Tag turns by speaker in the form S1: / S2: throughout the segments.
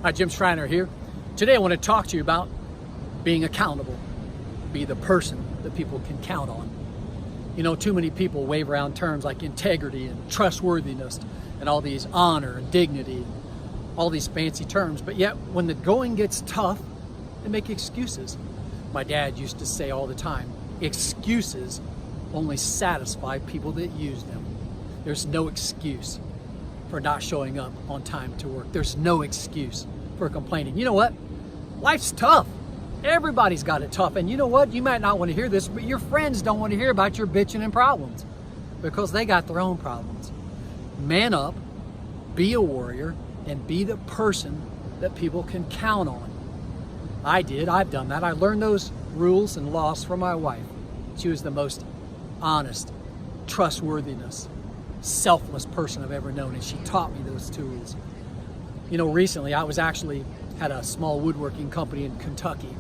S1: Hi, Jim Schreiner here. Today I want to talk to you about being accountable. Be the person that people can count on. You know, too many people wave around terms like integrity and trustworthiness and all these honor and dignity, all these fancy terms, but yet when the going gets tough, they make excuses. My dad used to say all the time, excuses only satisfy people that use them. There's no excuse for not showing up on time to work. There's no excuse for complaining. You know what? Life's tough. Everybody's got it tough. And you know what? You might not want to hear this, but your friends don't want to hear about your bitching and problems because they got their own problems. Man up, be a warrior, and be the person that people can count on. I've done that. I learned those rules and laws from my wife. She was the most honest, trustworthiness, selfless person I've ever known, and she taught me those tools. You know, recently I was actually had a small woodworking company in Kentucky,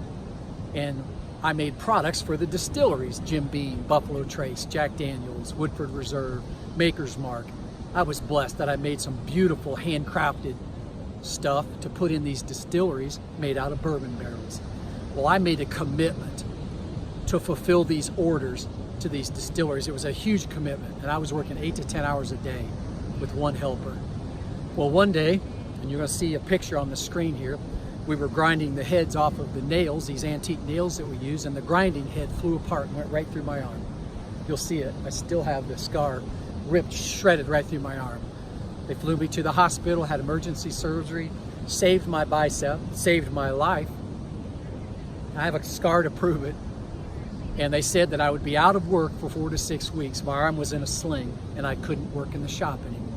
S1: and I made products for the distilleries, Jim Beam, Buffalo Trace, Jack Daniels, Woodford Reserve, Maker's Mark. I was blessed that I made some beautiful handcrafted stuff to put in these distilleries made out of bourbon barrels. Well, I made a commitment to fulfill these orders to these distilleries. It was a huge commitment, and I was working 8 to 10 hours a day with one helper. Well, one day, and you're going to see a picture on the screen here, we were grinding the heads off of the nails, these antique nails that we use, and the grinding head flew apart and went right through my arm. You'll see it. I still have the scar ripped, shredded right through my arm. They flew me to the hospital, had emergency surgery, saved my bicep, saved my life. I have a scar to prove it. And they said that I would be out of work for 4 to 6 weeks. My arm was in a sling and I couldn't work in the shop anymore.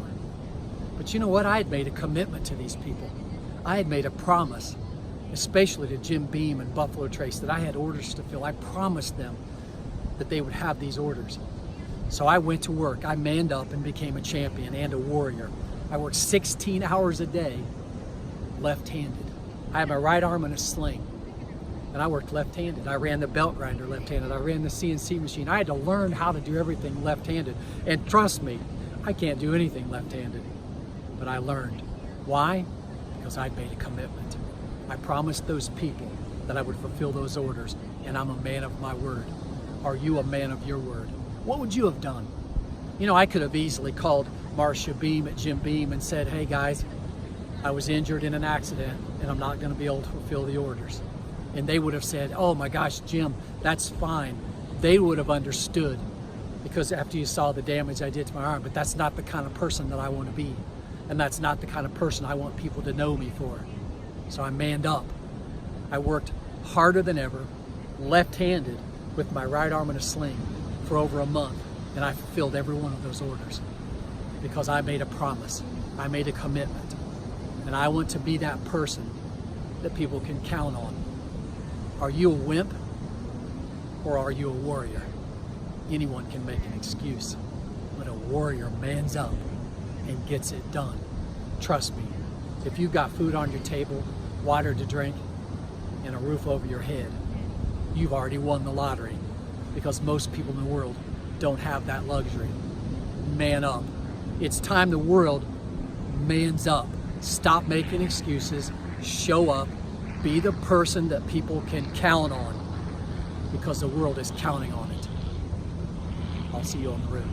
S1: But you know what? I had made a commitment to these people. I had made a promise, especially to Jim Beam and Buffalo Trace, that I had orders to fill. I promised them that they would have these orders. So I went to work. I manned up and became a champion and a warrior. I worked 16 hours a day, left-handed. I had my right arm in a sling. And I worked left-handed. I ran the belt grinder left-handed. I ran the CNC machine. I had to learn how to do everything left-handed. And trust me, I can't do anything left-handed. But I learned. Why? Because I'd made a commitment. I promised those people that I would fulfill those orders, and I'm a man of my word. Are you a man of your word? What would you have done? You know, I could have easily called Marcia Beam at Jim Beam and said, hey guys, I was injured in an accident and I'm not going to be able to fulfill the orders. And they would have said, oh my gosh, Jim, that's fine. They would have understood, because after you saw the damage I did to my arm, but that's not the kind of person that I want to be. And that's not the kind of person I want people to know me for. So I manned up. I worked harder than ever, left-handed, with my right arm in a sling for over a month. And I fulfilled every one of those orders because I made a promise. I made a commitment. And I want to be that person that people can count on. Are you a wimp or are you a warrior? Anyone can make an excuse, but a warrior mans up and gets it done. Trust me, if you've got food on your table, water to drink, and a roof over your head, you've already won the lottery, because most people in the world don't have that luxury. Man up. It's time the world mans up. Stop making excuses, show up, be the person that people can count on, because the world is counting on it. I'll see you on the road.